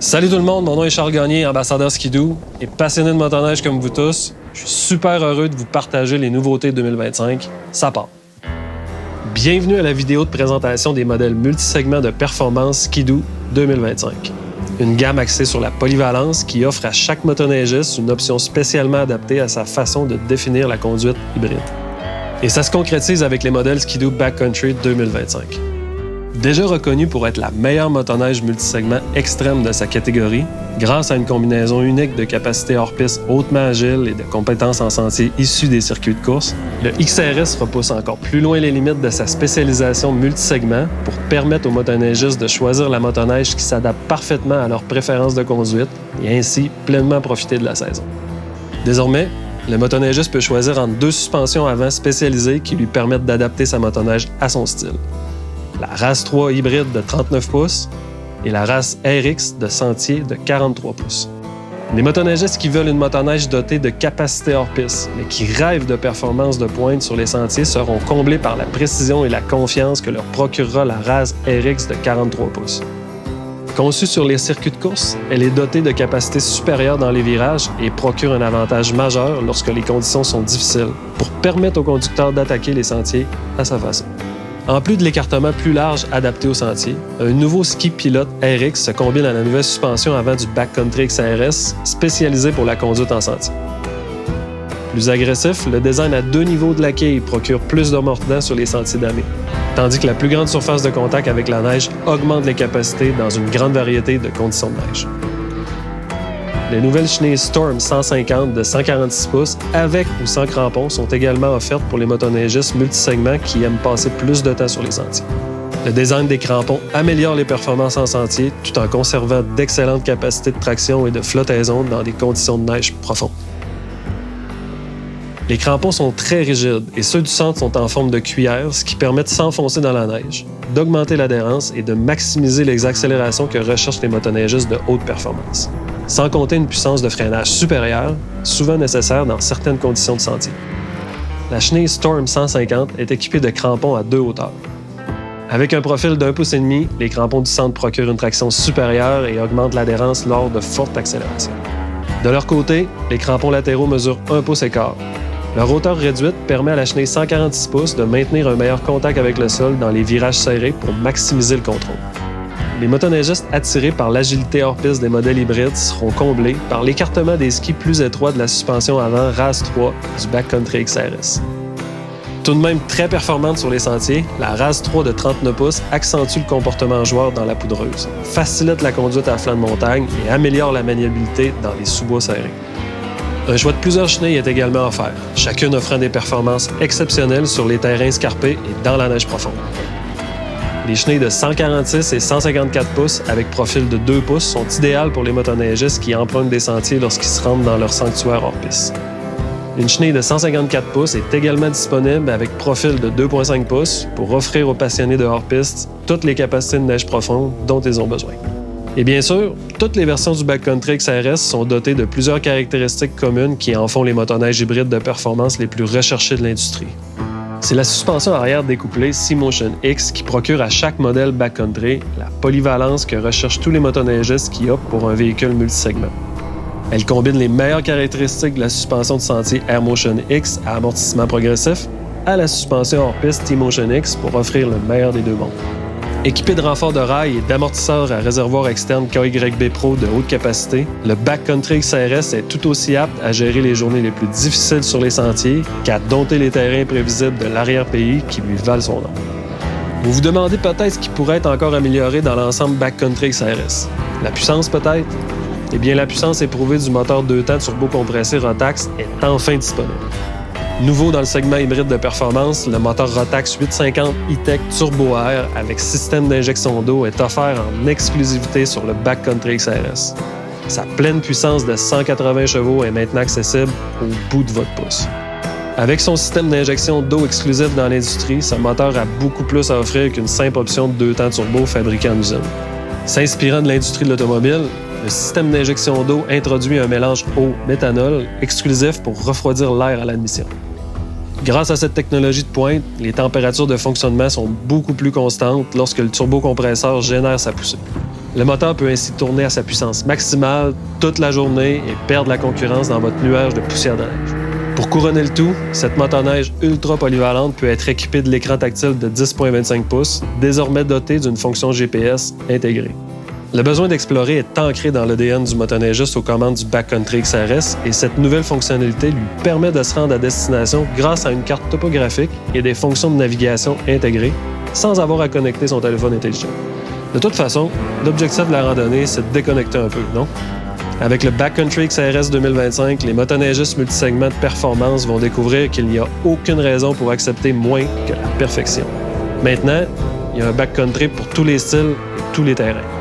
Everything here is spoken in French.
Salut tout le monde, mon nom est Charles Gagné, ambassadeur Ski-Doo et passionné de motoneige comme vous tous. Je suis super heureux de vous partager les nouveautés 2025. Ça part! Bienvenue à la vidéo de présentation des modèles multisegments de performance Ski-Doo 2025. Une gamme axée sur la polyvalence qui offre à chaque motoneigiste une option spécialement adaptée à sa façon de définir la conduite hybride. Et ça se concrétise avec les modèles Ski-Doo Backcountry 2025. Déjà reconnu pour être la meilleure motoneige multisegment extrême de sa catégorie, grâce à une combinaison unique de capacités hors-piste hautement agiles et de compétences en sentier issues des circuits de course, le XRS repousse encore plus loin les limites de sa spécialisation multisegment pour permettre aux motoneigistes de choisir la motoneige qui s'adapte parfaitement à leurs préférences de conduite et ainsi pleinement profiter de la saison. Désormais, le motoneigiste peut choisir entre deux suspensions avant spécialisées qui lui permettent d'adapter sa motoneige à son style. La race 3 hybride de 39 pouces et la race RX de sentier de 43 pouces. Les motoneigistes qui veulent une motoneige dotée de capacités hors-piste, mais qui rêvent de performances de pointe sur les sentiers seront comblés par la précision et la confiance que leur procurera la race RX de 43 pouces. Conçue sur les circuits de course, elle est dotée de capacités supérieures dans les virages et procure un avantage majeur lorsque les conditions sont difficiles pour permettre au conducteur d'attaquer les sentiers à sa façon. En plus de l'écartement plus large adapté au sentier, un nouveau ski pilote RX se combine à la nouvelle suspension avant du Backcountry XRS, spécialisé pour la conduite en sentier. Plus agressif, le design à deux niveaux de la quille procure plus de mordant sur les sentiers damés, tandis que la plus grande surface de contact avec la neige augmente les capacités dans une grande variété de conditions de neige. Les nouvelles chenilles Storm 150 de 146 pouces avec ou sans crampons sont également offertes pour les motoneigistes multisegments qui aiment passer plus de temps sur les sentiers. Le design des crampons améliore les performances en sentier tout en conservant d'excellentes capacités de traction et de flottaison dans des conditions de neige profondes. Les crampons sont très rigides et ceux du centre sont en forme de cuillère, ce qui permet de s'enfoncer dans la neige, d'augmenter l'adhérence et de maximiser les accélérations que recherchent les motoneigistes de haute performance, sans compter une puissance de freinage supérieure, souvent nécessaire dans certaines conditions de sentier. La chenille Storm 150 est équipée de crampons à deux hauteurs. Avec un profil d'1,5 pouce, les crampons du centre procurent une traction supérieure et augmentent l'adhérence lors de fortes accélérations. De leur côté, les crampons latéraux mesurent 1,25 pouces. Leur hauteur réduite permet à la chenille 146 pouces de maintenir un meilleur contact avec le sol dans les virages serrés pour maximiser le contrôle. Les motoneigistes attirés par l'agilité hors-piste des modèles hybrides seront comblés par l'écartement des skis plus étroits de la suspension avant race 3 du Backcountry XRS. Tout de même très performante sur les sentiers, la race 3 de 39 pouces accentue le comportement joueur dans la poudreuse, facilite la conduite à flanc de montagne et améliore la maniabilité dans les sous-bois serrés. Un choix de plusieurs chenilles est également offert, chacune offrant des performances exceptionnelles sur les terrains escarpés et dans la neige profonde. Les chenilles de 146 et 154 pouces avec profil de 2 pouces sont idéales pour les motoneigistes qui empruntent des sentiers lorsqu'ils se rendent dans leur sanctuaire hors-piste. Une chenille de 154 pouces est également disponible avec profil de 2,5 pouces pour offrir aux passionnés de hors-piste toutes les capacités de neige profonde dont ils ont besoin. Et bien sûr, toutes les versions du Backcountry XRS sont dotées de plusieurs caractéristiques communes qui en font les motoneiges hybrides de performance les plus recherchées de l'industrie. C'est la suspension arrière découplée C-Motion X qui procure à chaque modèle Backcountry la polyvalence que recherchent tous les motoneigistes qui optent pour un véhicule multisegment. Elle combine les meilleures caractéristiques de la suspension de sentier Air-Motion X à amortissement progressif à la suspension hors-piste T-Motion X pour offrir le meilleur des deux mondes. Équipé de renforts de rails et d'amortisseurs à réservoir externe KYB Pro de haute capacité, le Backcountry XRS est tout aussi apte à gérer les journées les plus difficiles sur les sentiers qu'à dompter les terrains imprévisibles de l'arrière-pays qui lui valent son nom. Vous vous demandez peut-être ce qui pourrait être encore amélioré dans l'ensemble Backcountry XRS. La puissance peut-être? Eh bien, la puissance éprouvée du moteur 2 temps turbocompressé Rotax est enfin disponible. Nouveau dans le segment hybride de performance, le moteur Rotax 850 E-Tech Turbo Air avec système d'injection d'eau est offert en exclusivité sur le Backcountry XRS. Sa pleine puissance de 180 chevaux est maintenant accessible au bout de votre pouce. Avec son système d'injection d'eau exclusif dans l'industrie, ce moteur a beaucoup plus à offrir qu'une simple option de 2 temps turbo fabriquée en usine. S'inspirant de l'industrie de l'automobile, le système d'injection d'eau introduit un mélange eau-méthanol exclusif pour refroidir l'air à l'admission. Grâce à cette technologie de pointe, les températures de fonctionnement sont beaucoup plus constantes lorsque le turbocompresseur génère sa poussée. Le moteur peut ainsi tourner à sa puissance maximale toute la journée et perdre la concurrence dans votre nuage de poussière de neige. Pour couronner le tout, cette motoneige ultra polyvalente peut être équipée de l'écran tactile de 10,25 pouces, désormais doté d'une fonction GPS intégrée. Le besoin d'explorer est ancré dans l'ADN du motoneigiste aux commandes du Backcountry XRS et cette nouvelle fonctionnalité lui permet de se rendre à destination grâce à une carte topographique et des fonctions de navigation intégrées sans avoir à connecter son téléphone intelligent. De toute façon, l'objectif de la randonnée, c'est de déconnecter un peu, non? Avec le Backcountry XRS 2025, les motoneigistes multisegments de performance vont découvrir qu'il n'y a aucune raison pour accepter moins que la perfection. Maintenant, il y a un backcountry pour tous les styles et tous les terrains.